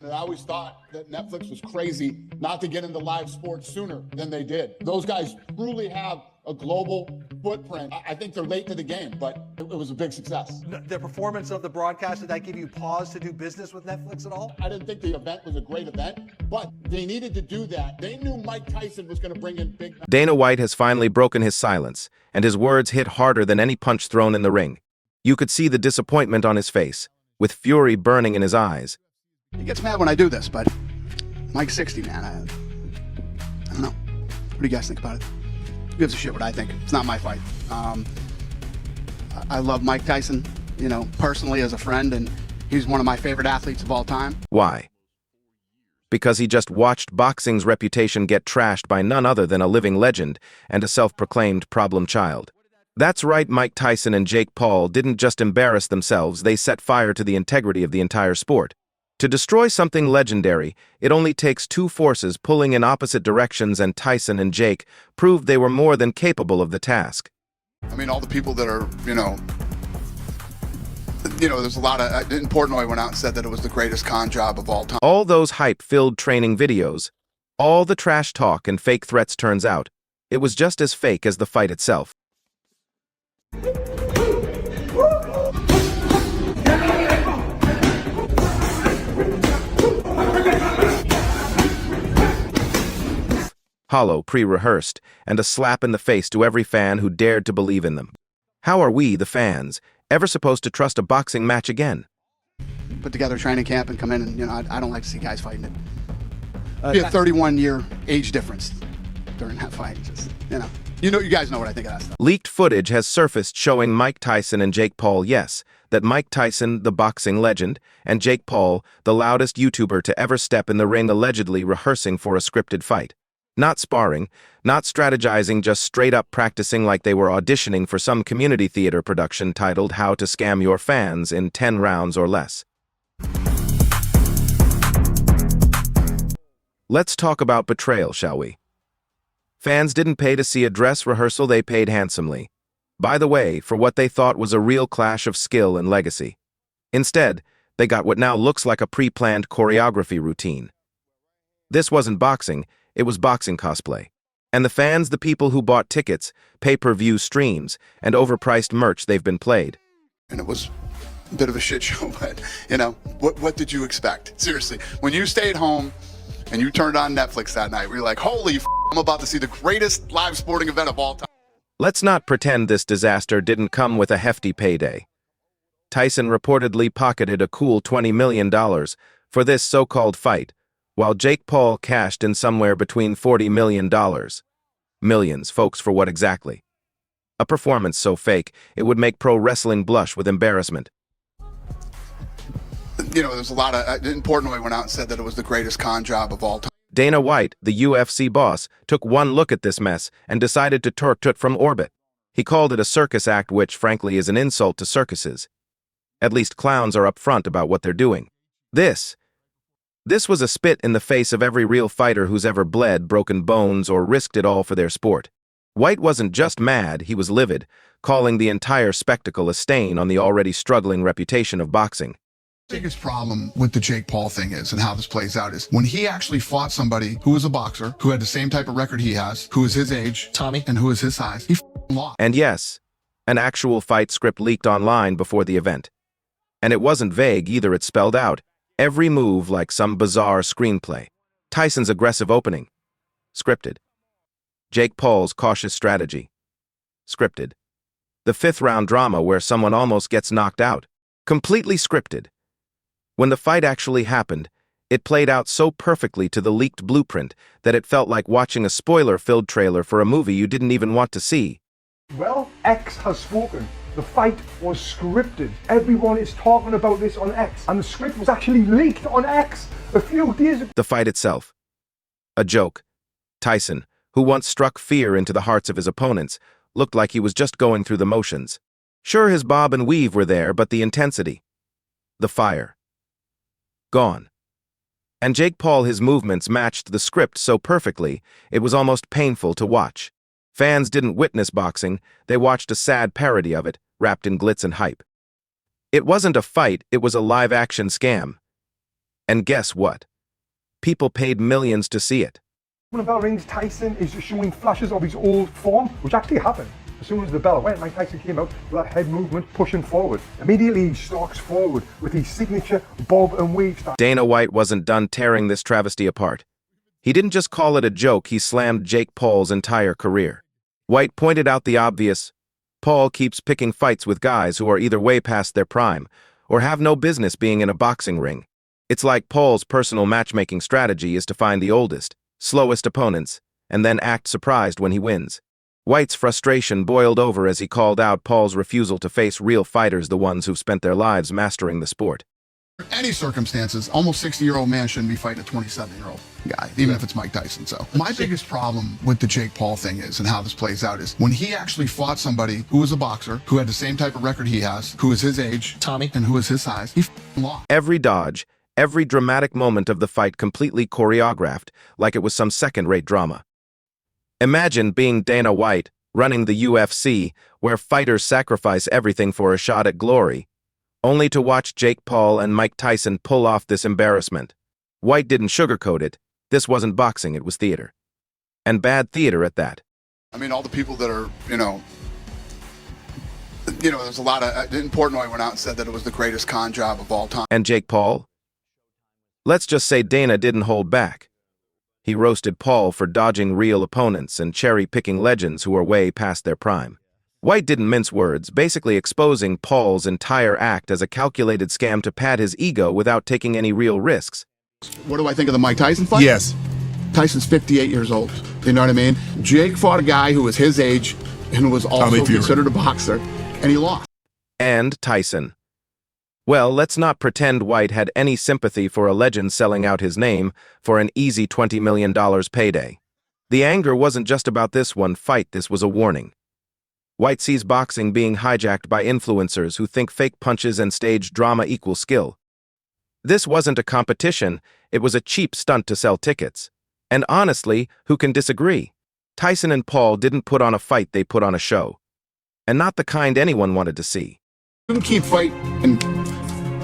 I always thought that Netflix was crazy not to get into live sports sooner than they did. Those guys truly have a global footprint. I think they're late to the game, but it was a big success. The performance of the broadcast, did that give you pause to do business with Netflix at all? I didn't think the event was a great event, but they needed to do that. They knew Mike Tyson was going to bring in big... Dana White has finally broken his silence, and his words hit harder than any punch thrown in the ring. You could see the disappointment on his face, with fury burning in his eyes. He gets mad when I do this, but Mike's 60, man. I don't know. What do you guys think about it? Who gives a shit what I think? It's not my fight. I love Mike Tyson, you know, personally as a friend, and he's one of my favorite athletes of all time. Why? Because he just watched boxing's reputation get trashed by none other than a living legend and a self-proclaimed problem child. That's right, Mike Tyson and Jake Paul didn't just embarrass themselves, they set fire to the integrity of the entire sport. To destroy something legendary, it only takes two forces pulling in opposite directions, and Tyson and Jake proved they were more than capable of the task. I mean, all the people that are, you know, there's a lot of, Portnoy went out and said that it was the greatest con job of all time. All those hype-filled training videos, all the trash talk and fake threats, turns out, it was just as fake as the fight itself. Hollow, pre-rehearsed, and a slap in the face to every fan who dared to believe in them. How are we, the fans, ever supposed to trust a boxing match again? Put together a training camp and come in, and I don't like to see guys fighting it. Be a 31-year age difference during that fight. Just, you guys know what I think of that stuff. Leaked footage has surfaced showing Mike Tyson and Jake Paul, yes, that Mike Tyson, the boxing legend, and Jake Paul, the loudest YouTuber to ever step in the ring, allegedly rehearsing for a scripted fight. Not sparring, not strategizing, just straight up practicing like they were auditioning for some community theater production titled How to Scam Your Fans in 10 Rounds or Less. Let's talk about betrayal, shall we? Fans didn't pay to see a dress rehearsal, they paid handsomely. By the way, for what they thought was a real clash of skill and legacy. Instead, they got what now looks like a pre-planned choreography routine. This wasn't boxing, it was boxing cosplay. And the fans, the people who bought tickets, pay-per-view streams, and overpriced merch, they've been played. And it was a bit of a shit show, but, what did you expect? Seriously, when you stayed home and you turned on Netflix that night, we were like, holy f***, I'm about to see the greatest live sporting event of all time. Let's not pretend this disaster didn't come with a hefty payday. Tyson reportedly pocketed a cool $20 million for this so-called fight, while Jake Paul cashed in somewhere between $40 million. Millions, folks, for what exactly? A performance so fake, it would make pro wrestling blush with embarrassment. There's a lot of, Portnoy went out and said that it was the greatest con job of all time. Dana White, the UFC boss, took one look at this mess and decided to turk it from orbit. He called it a circus act, which, frankly, is an insult to circuses. At least clowns are upfront about what they're doing. This was a spit in the face of every real fighter who's ever bled, broken bones, or risked it all for their sport. White wasn't just mad, he was livid, calling the entire spectacle a stain on the already struggling reputation of boxing. The biggest problem with the Jake Paul thing is, and how this plays out, is when he actually fought somebody who was a boxer, who had the same type of record he has, who was his age, Tommy, and who was his size, he lost. And yes, an actual fight script leaked online before the event. And it wasn't vague either, it spelled out every move like some bizarre screenplay. Tyson's aggressive opening, scripted. Jake Paul's cautious strategy, scripted. The fifth-round drama where someone almost gets knocked out, completely scripted. When the fight actually happened, it played out so perfectly to the leaked blueprint that it felt like watching a spoiler-filled trailer for a movie you didn't even want to see. Well, X has spoken. The fight was scripted. Everyone is talking about this on X, and the script was actually leaked on X a few days ago. The fight itself, a joke. Tyson, who once struck fear into the hearts of his opponents, looked like he was just going through the motions. Sure, his bob and weave were there, but the intensity, the fire, gone. And Jake Paul, his movements matched the script so perfectly, it was almost painful to watch. Fans didn't witness boxing, they watched a sad parody of it, wrapped in glitz and hype. It wasn't a fight, it was a live-action scam. And guess what? People paid millions to see it. When the bell rings, Tyson is showing flashes of his old form, which actually happened. As soon as the bell went, Mike Tyson came out with that head movement, pushing forward. Immediately he stalks forward with his signature bob and weave style. Dana White wasn't done tearing this travesty apart. He didn't just call it a joke, he slammed Jake Paul's entire career. White pointed out the obvious. Paul keeps picking fights with guys who are either way past their prime or have no business being in a boxing ring. It's like Paul's personal matchmaking strategy is to find the oldest, slowest opponents, and then act surprised when he wins. White's frustration boiled over as he called out Paul's refusal to face real fighters, the ones who've spent their lives mastering the sport. Any circumstances, almost 60-year-old man shouldn't be fighting a 27-year-old guy, even if it's Mike Tyson. So my biggest problem with the Jake Paul thing is, and how this plays out, is when he actually fought somebody who was a boxer, who had the same type of record he has, who was his age, Tommy, and who was his size, he lost. Every dodge, every dramatic moment of the fight completely choreographed, like it was some second-rate drama. Imagine being Dana White, running the UFC, where fighters sacrifice everything for a shot at glory, only to watch Jake Paul and Mike Tyson pull off this embarrassment. White didn't sugarcoat it. This wasn't boxing, it was theater. And bad theater at that. I mean, all the people that are, there's a lot of, in Portnoy went out and said that it was the greatest con job of all time. And Jake Paul? Let's just say Dana didn't hold back. He roasted Paul for dodging real opponents and cherry-picking legends who are way past their prime. White didn't mince words, basically exposing Paul's entire act as a calculated scam to pad his ego without taking any real risks. What do I think of the Mike Tyson fight? Yes. Tyson's 58 years old. You know what I mean? Jake fought a guy who was his age and was also considered a boxer, and he lost. And Tyson. Well, let's not pretend White had any sympathy for a legend selling out his name for an easy $20 million payday. The anger wasn't just about this one fight, this was a warning. White sees boxing being hijacked by influencers who think fake punches and staged drama equal skill. This wasn't a competition, it was a cheap stunt to sell tickets. And honestly, who can disagree? Tyson and Paul didn't put on a fight, they put on a show. And not the kind anyone wanted to see. You can keep fighting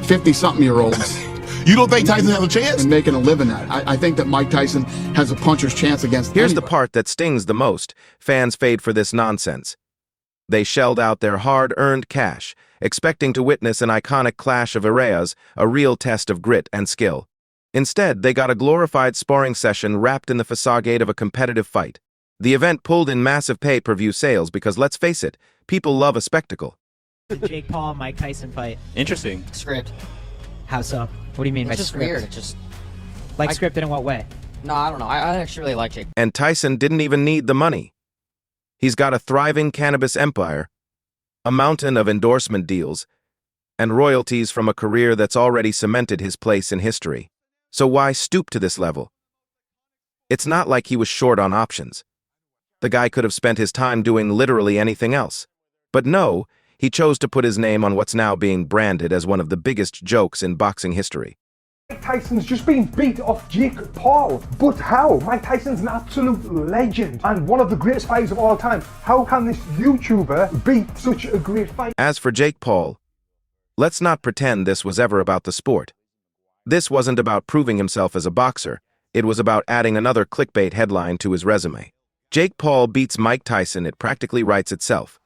50-something-year-olds. You don't think Tyson has a chance? And making a living at it. I think that Mike Tyson has a puncher's chance against Here's anybody. the part that stings the most. Fans paid for this nonsense. They shelled out their hard-earned cash, expecting to witness an iconic clash of eras, a real test of grit and skill. Instead, they got a glorified sparring session wrapped in the facade of a competitive fight. The event pulled in massive pay-per-view sales because, let's face it, people love a spectacle. The Jake Paul Mike Tyson fight. Interesting. Script. How so? What do you mean by It's just script? weird. It just Like scripted in what way? no, I don't know. I actually really like Jake. And Tyson didn't even need the money. He's got a thriving cannabis empire, a mountain of endorsement deals, and royalties from a career that's already cemented his place in history. So why stoop to this level? It's not like he was short on options. The guy could have spent his time doing literally anything else. But no, he chose to put his name on what's now being branded as one of the biggest jokes in boxing history. Mike Tyson's just been beat off Jake Paul. But how? Mike Tyson's an absolute legend and one of the greatest fighters of all time. How can this YouTuber beat such a great fighter? As for Jake Paul, let's not pretend this was ever about the sport. This wasn't about proving himself as a boxer. It was about adding another clickbait headline to his resume. Jake Paul beats Mike Tyson, it practically writes itself.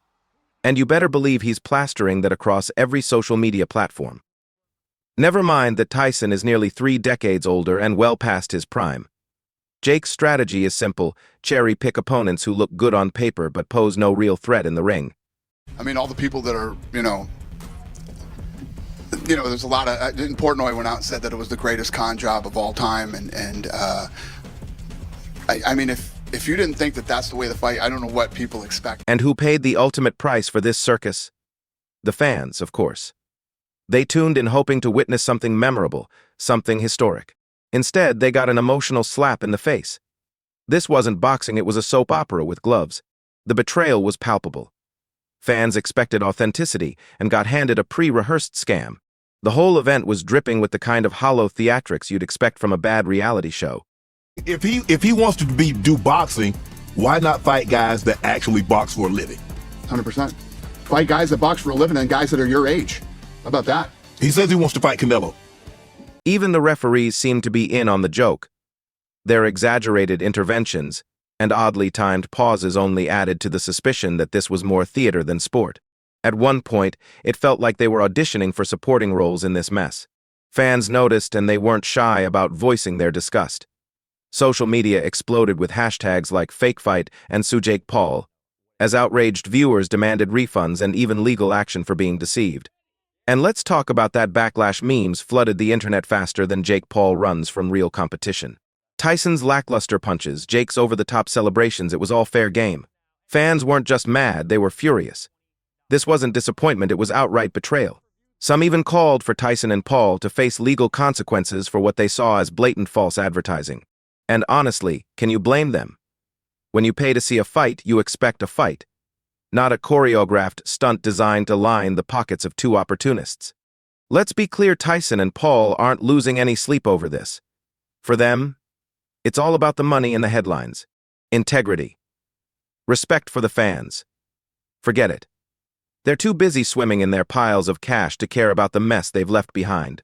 And you better believe he's plastering that across every social media platform. Never mind that Tyson is nearly 3 decades older and well past his prime. Jake's strategy is simple: cherry-pick opponents who look good on paper but pose no real threat in the ring. I mean, all the people that are, there's a lot of, in Portnoy went out and said that it was the greatest con job of all time. I mean, if you didn't think that that's the way the fight, I don't know what people expect. And who paid the ultimate price for this circus? The fans, of course. They tuned in hoping to witness something memorable, something historic. Instead, they got an emotional slap in the face. This wasn't boxing, it was a soap opera with gloves. The betrayal was palpable. Fans expected authenticity and got handed a pre-rehearsed scam. The whole event was dripping with the kind of hollow theatrics you'd expect from a bad reality show. If he wants to do boxing, why not fight guys that actually box for a living? 100%. Fight guys that box for a living and guys that are your age. How about that? He says he wants to fight Canelo. Even the referees seemed to be in on the joke. Their exaggerated interventions and oddly timed pauses only added to the suspicion that this was more theater than sport. At one point, it felt like they were auditioning for supporting roles in this mess. Fans noticed and they weren't shy about voicing their disgust. Social media exploded with hashtags like FakeFight and Jake Paul, as outraged viewers demanded refunds and even legal action for being deceived. And let's talk about that backlash. Memes flooded the internet faster than Jake Paul runs from real competition. Tyson's lackluster punches, Jake's over-the-top celebrations, it was all fair game. Fans weren't just mad, they were furious. This wasn't disappointment, it was outright betrayal. Some even called for Tyson and Paul to face legal consequences for what they saw as blatant false advertising. And honestly, can you blame them? When you pay to see a fight, you expect a fight, not a choreographed stunt designed to line the pockets of two opportunists. Let's be clear, Tyson and Paul aren't losing any sleep over this. For them, it's all about the money and the headlines. Integrity. Respect for the fans. Forget it. They're too busy swimming in their piles of cash to care about the mess they've left behind.